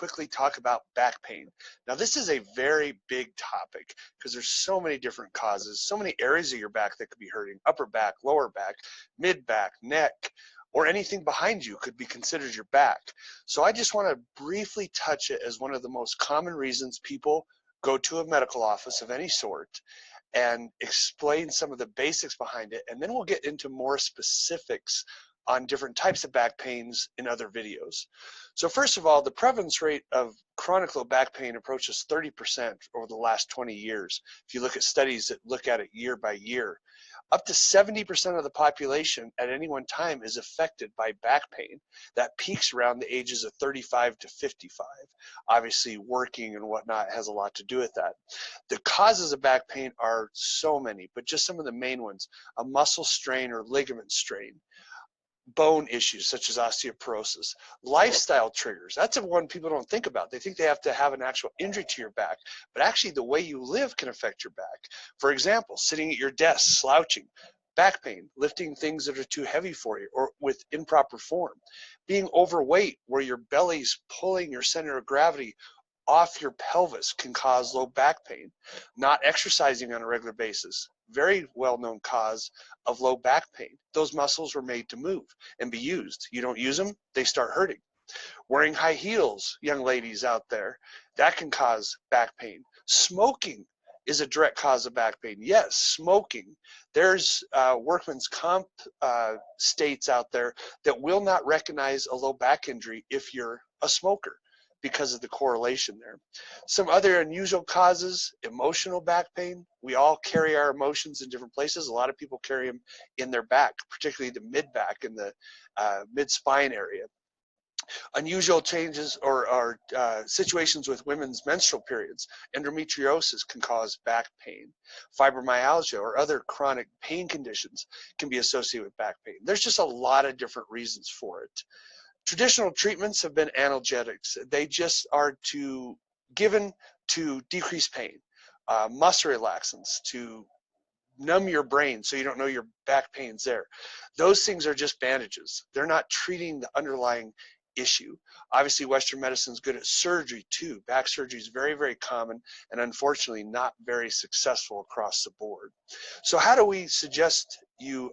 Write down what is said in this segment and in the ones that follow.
quickly talk about back pain. Now, this is a very big topic because there's so many different causes, so many areas of your back that could be hurting: upper back, lower back, mid back, neck, or anything behind you could be considered your back. So I just want to briefly touch it as one of the most common reasons people go to a medical office of any sort, and explain some of the basics behind it, and then we'll get into more specifics on different types of back pains in other videos. So first of all, the prevalence rate of chronic low back pain approaches 30% over the last 20 years. If you look at studies that look at it year by year, up to 70% of the population at any one time is affected by back pain that peaks around the ages of 35 to 55. Obviously, working and whatnot has a lot to do with that. The causes of back pain are so many, but just some of the main ones: a muscle strain or ligament strain, bone issues such as osteoporosis, lifestyle triggers. That's the one people don't think about. They think they have to have an actual injury to your back, but actually the way you live can affect your back. For example, sitting at your desk, slouching, back pain, lifting things that are too heavy for you or with improper form, being overweight where your belly's pulling your center of gravity off your pelvis can cause low back pain. Not exercising on a regular basis, very well-known cause of low back pain. Those muscles were made to move and be used. You don't use them, they start hurting. Wearing high heels, young ladies out there, that can cause back pain. Smoking is a direct cause of back pain. Yes, smoking. There's workman's comp states out there that will not recognize a low back injury if you're a smoker, because of the correlation there. Some other unusual causes: emotional back pain. We all carry our emotions in different places. A lot of people carry them in their back, particularly the mid-back and the mid-spine area. Unusual changes or situations with women's menstrual periods. Endometriosis can cause back pain. Fibromyalgia or other chronic pain conditions can be associated with back pain. There's just a lot of different reasons for it. Traditional treatments have been analgesics. They just are given to decrease pain. Muscle relaxants to numb your brain so you don't know your back pain's there. Those things are just bandages. They're not treating the underlying issue. Obviously, Western medicine is good at surgery too. Back surgery is very, very common and unfortunately not very successful across the board. So how do we suggest you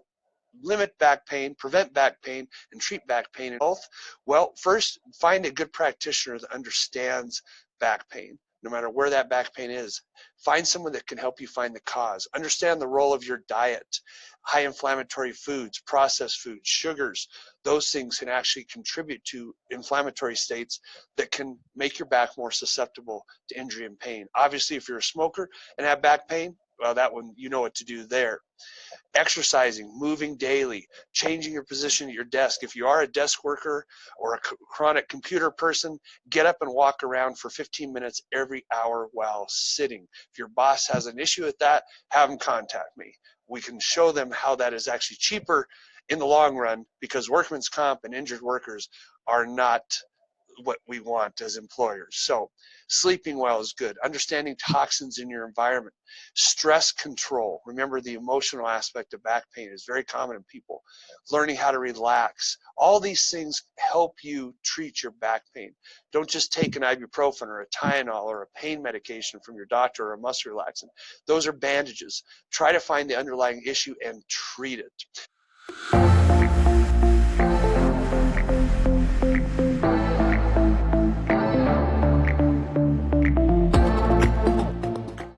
limit back pain, prevent back pain, and treat back pain in health? Well, first, find a good practitioner that understands back pain, no matter where that back pain is. Find someone that can help you find the cause. Understand the role of your diet. High inflammatory foods, processed foods, sugars, those things can actually contribute to inflammatory states that can make your back more susceptible to injury and pain. Obviously, if you're a smoker and have back pain, well, that one, you know what to do there. Exercising, moving daily, changing your position at your desk. If you are a desk worker or a chronic computer person, get up and walk around for 15 minutes every hour while sitting. If your boss has an issue with that, have them contact me. We can show them how that is actually cheaper in the long run, because workman's comp and injured workers are not what we want as employers. So sleeping well is good. Understanding toxins in your environment. Stress control. Remember, the emotional aspect of back pain is very common in people. Learning how to relax. All these things help you treat your back pain. Don't just take an ibuprofen or a Tylenol or a pain medication from your doctor or a muscle relaxant. Those are bandages. Try to find the underlying issue and treat it.